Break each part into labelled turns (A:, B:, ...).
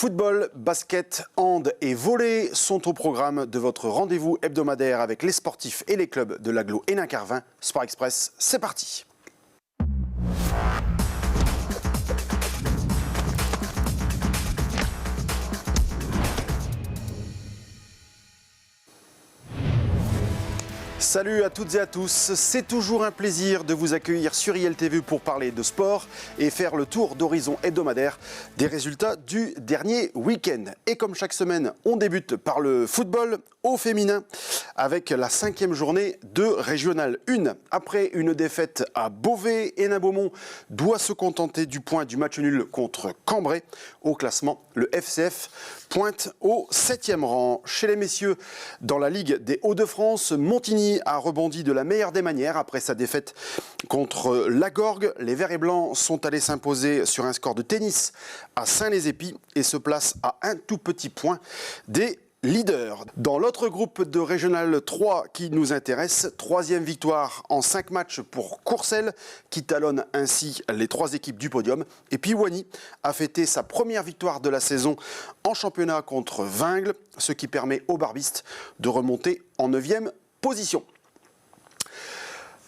A: Football, basket, hand et volley sont au programme de votre rendez-vous hebdomadaire avec les sportifs et les clubs de l'agglo Hénin-Carvin. Sport Express, c'est parti. Salut à toutes et à tous, c'est toujours un plaisir de vous accueillir sur ILTV pour parler de sport et faire le tour d'horizon hebdomadaire des résultats du dernier week-end. Et comme chaque semaine, on débute par le football au féminin avec la 5e journée de Régional 1. Après une défaite à Beauvais, Hénin-Beaumont doit se contenter du point du match nul contre Cambrai. Au classement, le FCF pointe au 7e rang. Chez les messieurs, dans la Ligue des Hauts-de-France, Montigny a rebondi de la meilleure des manières après sa défaite contre Lagorgue. Les Verts et Blancs sont allés s'imposer sur un score de tennis à Saint-Lez-Épis et se placent à un tout petit point des leader. Dans l'autre groupe de Régional 3 qui nous intéresse, 3e victoire en 5 matchs pour Courcelles qui talonne ainsi les 3 équipes du podium. Et puis Wany a fêté sa première victoire de la saison en championnat contre Vingles, ce qui permet aux barbistes de remonter en 9e position.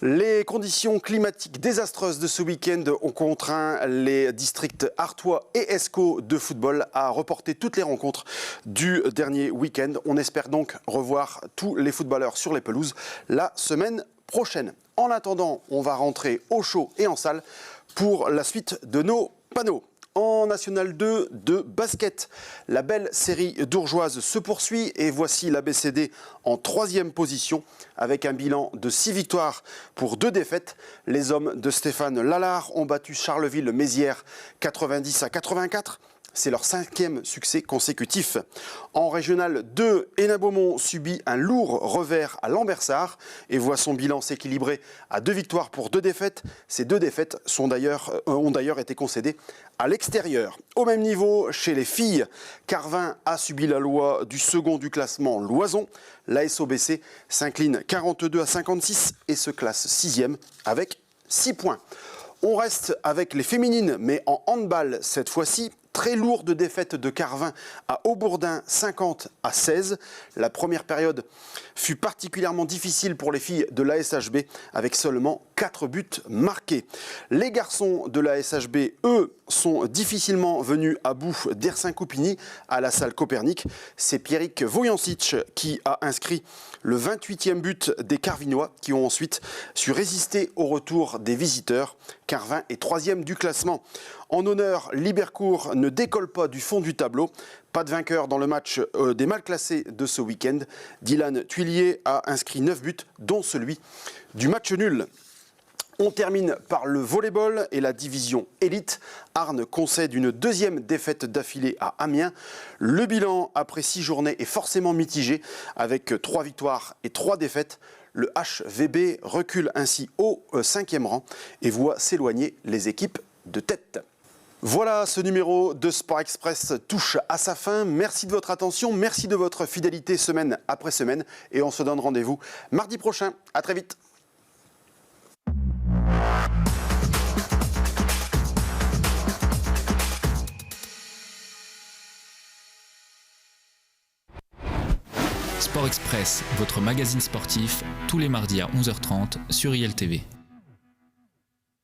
A: Les conditions climatiques désastreuses de ce week-end ont contraint les districts artois et escaut de football à reporter toutes les rencontres du dernier week-end. On espère donc revoir tous les footballeurs sur les pelouses la semaine prochaine. En attendant, on va rentrer au chaud et en salle pour la suite de nos panneaux. En National 2 de basket, la belle série d'Ourgeoise se poursuit et voici l'ABCD en 3e position avec un bilan de 6 victoires pour 2 défaites. Les hommes de Stéphane Lallard ont battu Charleville-Mézières 90-84. C'est leur 5e succès consécutif. En Régional 2, Hénin-Beaumont subit un lourd revers à Lambersart et voit son bilan s'équilibrer à 2 victoires pour 2 défaites. Ces 2 défaites ont d'ailleurs été concédées à l'extérieur. Au même niveau, chez les filles, Carvin a subi la loi du second du classement Loison. La SOBC s'incline 42-56 et se classe 6e avec 6 points. On reste avec les féminines, mais en handball cette fois-ci. Très lourde défaite de Carvin à Aubourdin 50-16. La première période fut particulièrement difficile pour les filles de la SHB avec seulement 4 buts marqués. Les garçons de la SHB, eux, sont difficilement venus à bout d'Ersin Coupigny à la salle Copernic. C'est Pierrick Vojancic qui a inscrit le 28e but des Carvinois qui ont ensuite su résister au retour des visiteurs. Carvin est 3e du classement. En honneur, Libercourt ne décolle pas du fond du tableau. Pas de vainqueur dans le match des mal classés de ce week-end. Dylan Tuillier a inscrit 9 buts, dont celui du match nul. On termine par le volleyball et la division élite. Arnes concède une 2e défaite d'affilée à Amiens. Le bilan après 6 journées est forcément mitigé avec 3 victoires et 3 défaites. Le HVB recule ainsi au 5e rang et voit s'éloigner les équipes de tête. Voilà, ce numéro de Sport Express touche à sa fin. Merci de votre attention, merci de votre fidélité semaine après semaine. Et on se donne rendez-vous mardi prochain. À très vite.
B: Sport Express, votre magazine sportif, tous les mardis à 11h30 sur ILTV.